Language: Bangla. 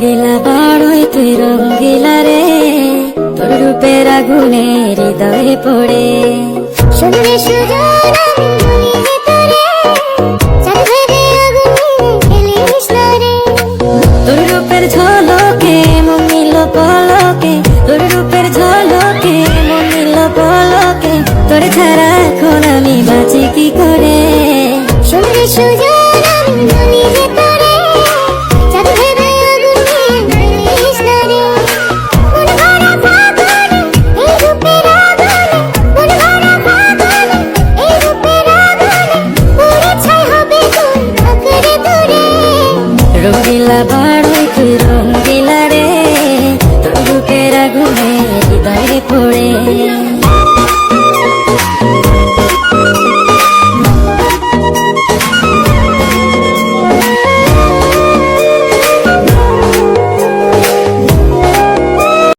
রঙ্গিলা বাড়ই তুই রঙ্গিলা রে, তোর রূপের আগুনে হৃদয়ে পড়ে। শুনলে সুজন আমি বলি যে তোরে, চাঁদের আগুনে খেলিস না রে। তোর রূপের ঝলকে মন নিল পলকে, তোর রূপের ঝলকে মন নিল পলকে, তোর ছাড়া এখন আমি বাঁচি কি করে। শুনলে সুজন আমি বলি যে তোরে, চাঁদের আগুনে খেলিস না রে। মন ভরা ফাগুনে এই রূপের আগুনে, মন ভরা ফাগুনে এই রূপের আগুনে, পুড়ে ছাই হবে তোর আঁকড়ে ধরে। রঙ্গিলা বাড়ই তুই